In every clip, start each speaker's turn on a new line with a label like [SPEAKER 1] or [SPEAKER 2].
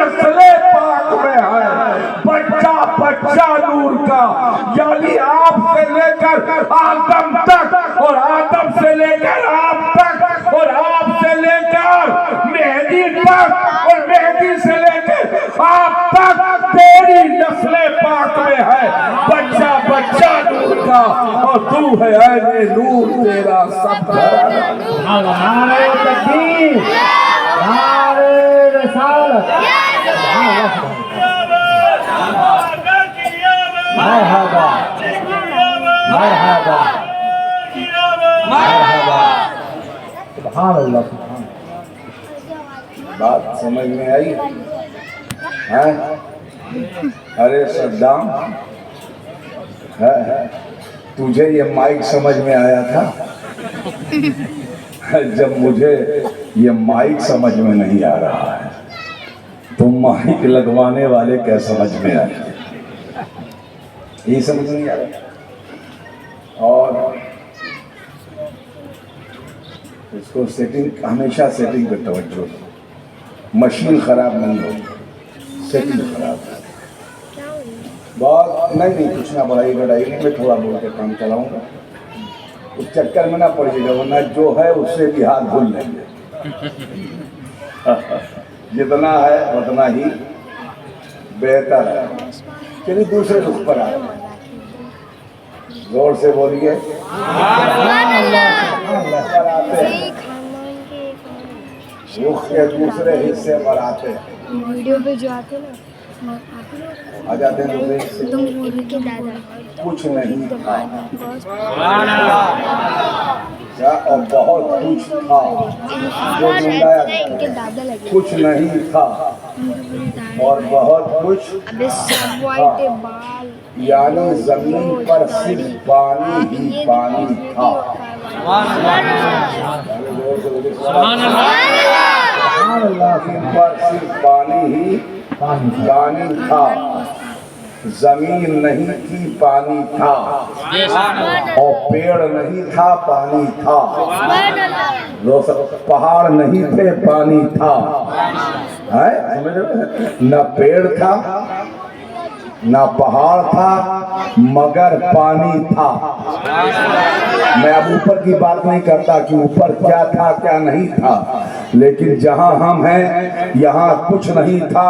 [SPEAKER 1] नस्ले पाक में है, बच्चा बच्चा नूर का, यानी आप से लेकर आदम तक और आदम से लेकर आप तक और आप से लेकर मेहदी तक और मेहदी से लेकर आप तक तेरी नस्ले पाक में है, बच्चा बच्चा नूर का, और तू है ऐने नूर तेरा सब घराना।
[SPEAKER 2] नारे तकबीर, नारे रिसालत, मरहबा मरहबा मरहबा। सुभान अल्लाह, सुभान।
[SPEAKER 1] बात समझ में आई है? अरे सद्दाम, है तुझे ये माइक समझ में आया था? जब मुझे ये माइक समझ में नहीं आ रहा है तो माइक लगवाने वाले क्या समझ में आए? ये समझ नहीं आ रहा। और इसको सेटिंग, हमेशा सेटिंग पे तवज्जो दो। मशीन खराब नहीं होगी, सेटिंग खराब है। बहुत नहीं कुछ ना बढ़ाई बढ़ाई नहीं, मैं थोड़ा बोल के काम चलाऊंगा, उस चक्कर में ना पड़िएगा, वरना जो है उससे भी हाथ भूल लेंगे। जितना है उतना ही बेहतर है। चलिए दूसरे रुख पर आए, जोर से बोलिए। रुख के दूसरे हिस्से पर आते हैं,
[SPEAKER 3] वीडियो पे जो आते ना
[SPEAKER 1] आ जाते हैं दूसरे हिस्से।
[SPEAKER 3] के दादा
[SPEAKER 1] कुछ नहीं था क्या, और बहुत कुछ था जो
[SPEAKER 3] इनके दादा लगे,
[SPEAKER 1] कुछ नहीं था और बहुत कुछ
[SPEAKER 3] अबे सब वाइट बाल,
[SPEAKER 1] यानी जमीन पर सिर्फ पानी ही पानी था। जमीन पर सिर्फ पानी ही पानी था, जमीन नहीं थी पानी था, और पेड़ नहीं था पानी था, पहाड़ नहीं थे पानी था, है समझ रहे? न पेड़ था ना पहाड़ था, मगर पानी था। मैं अब ऊपर की बात नहीं करता कि ऊपर क्या था क्या नहीं था, लेकिन जहां हम हैं यहाँ कुछ नहीं था,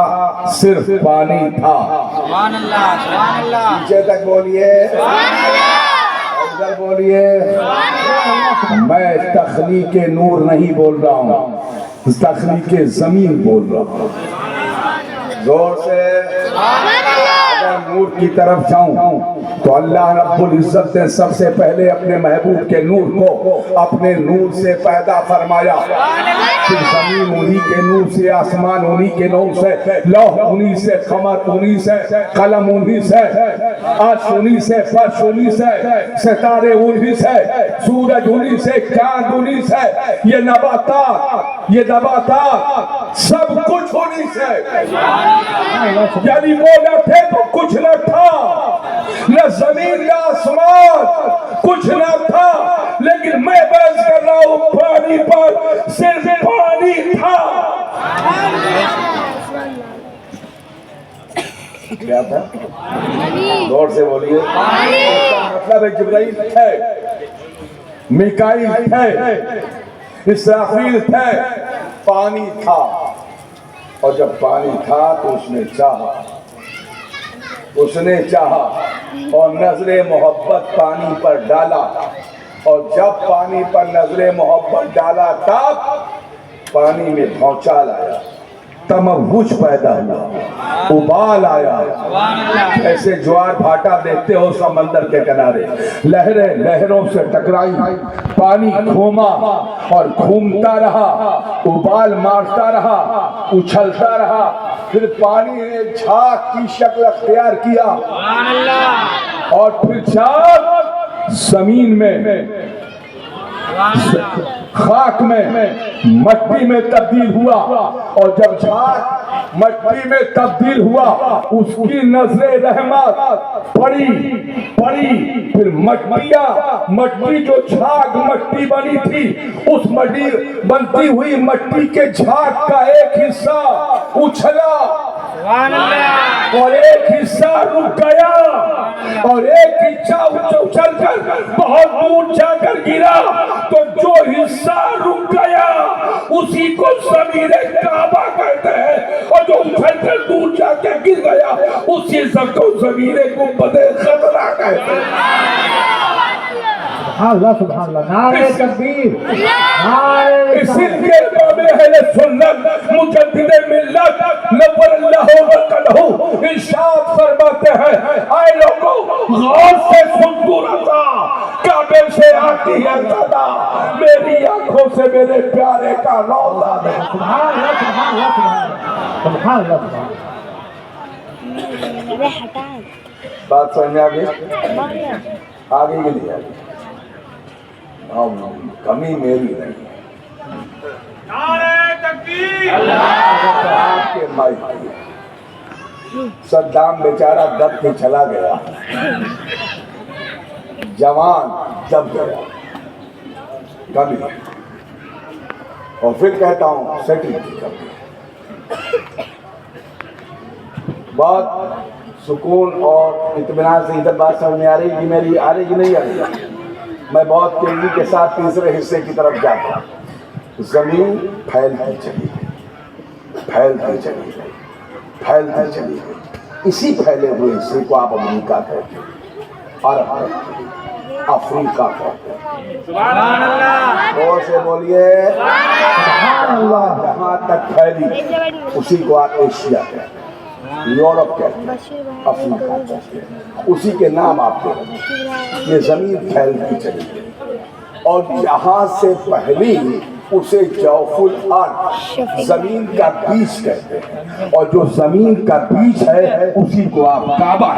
[SPEAKER 1] सिर्फ पानी था। नीचे तक बोलिए, इधर बोलिए। मैं तख्लीक नूर नहीं बोल रहा हूँ, तख्लीक जमीन बोल रहा हूँ। जोर से अगर नूर की तरफ जाऊं तो अल्लाह रब्बुल इज्जत ने सबसे पहले अपने महबूब के नूर को अपने नूर से पैदा फरमाया, फिर जमीन उन्हीं के नूर से, आसमान उन्हीं के नूर से, लौह उन्हीं से, कमर उन्हीं से, कलम उन्हीं से, अर्श उन्हीं से, फर्श उन्हीं से, सितारे उन्हीं से, सूरज उन्हीं से, चांद उन्हीं से, ये नबातात, ये नबातात सब कुछ उन्हीं से। यानी वो न थे तो कुछ न था, न जमीन न आसमान, कुछ न था, लेकिन मैं बहस कर रहा हूं पानी पर, सिर्फ पानी था। क्या था? जोर से बोलिए। मतलब है जिब्राइल थे, मिकाईल थे, इसराफील थे, पानी था। और जब पानी था तो उसने चाहा और नजरे मोहब्बत पानी पर डाला, और जब पानी पर नजरे मोहब्बत डाला तब पानी में भौचाल आया, तमव्वुज पैदा हुआ, उबाल आया। ऐसे ज्वार भाटा देखते हो समंदर के किनारे, लहरें लहरों से टकराई, पानी घूमा और घूमता रहा, उबाल मारता रहा, उछलता रहा, फिर पानी ने झाग की शक्ल अख्तियार किया, और फिर झाग जमीन में, खाक में, मट्टी में तब्दील हुआ, और जब झाग मट्टी में तब्दील हुआ उसकी नजरे रहमत पड़ी, फिर मट्टी जो झाग मट्टी बनी थी, उस मट्टी बनती हुई मट्टी के झाग का एक हिस्सा उछला और एक हिस्सा रुक गया और एक हिस्सा उछल कर बहुत दूर जाकर गिरा। तो जो हिस्सा रुक गया उसी को ज़मीरे काबा कहते हैं, और जो उछल कर दूर जाके गिर गया उस हिस्सा को ज़मीरे गुंबदे खतरा कहते हैं।
[SPEAKER 2] अल्लाह सुभान अल्लाह, नारे तकबीर, नारे
[SPEAKER 1] इसीलिए इमाम अहले सुन्नत मुजद्दिद मिल्लत नव्वरल्लाहु वकलहु इरशाद फरमाते हैं, आए लोगों गौर से सुन रहा, काबे से आती है सदा, मेरी आंखों से मेरे प्यारे का रौज़ा देखो।
[SPEAKER 2] सुभान अल्लाह, सुभान अल्लाह, सुभान अल्लाह, सुभान।
[SPEAKER 3] अरे हटा
[SPEAKER 1] बात समझ में आ गई? आगे के लिए कमी मेरी नहीं, आपके माइक सद्दाम बेचारा दब के चला गया, जवान दब गया, कमी। और फिर कहता हूं सेटिंग की कमी। बहुत सुकून और इत्मीनान से इधर बात समझ में आ रही कि मेरी आ रही कि नहीं आ रही? मैं बहुत तेजी के साथ तीसरे हिस्से की तरफ जाता हूं। जमीन फैलती चली गई, फैलती चली गई, फैलती चली गई। इसी फैले हुए हिस्से को आप अमेरिका कहते हैं, अरब कहते हैं, अफ्रीका कहते हैं। जोर से बोलिए सुभान अल्लाह। जहां तक फैली उसी को आप एशिया कहते हैं, यूरोप कहते हैं, अफ्रीका कहते हैं, उसी के नाम आपके ये जमीन फैलती चली गई। और जहां से पहली उसे जौफुल अर्द, जमीन का बीज कहते हैं, और जो जमीन का बीज है उसी को आप काबा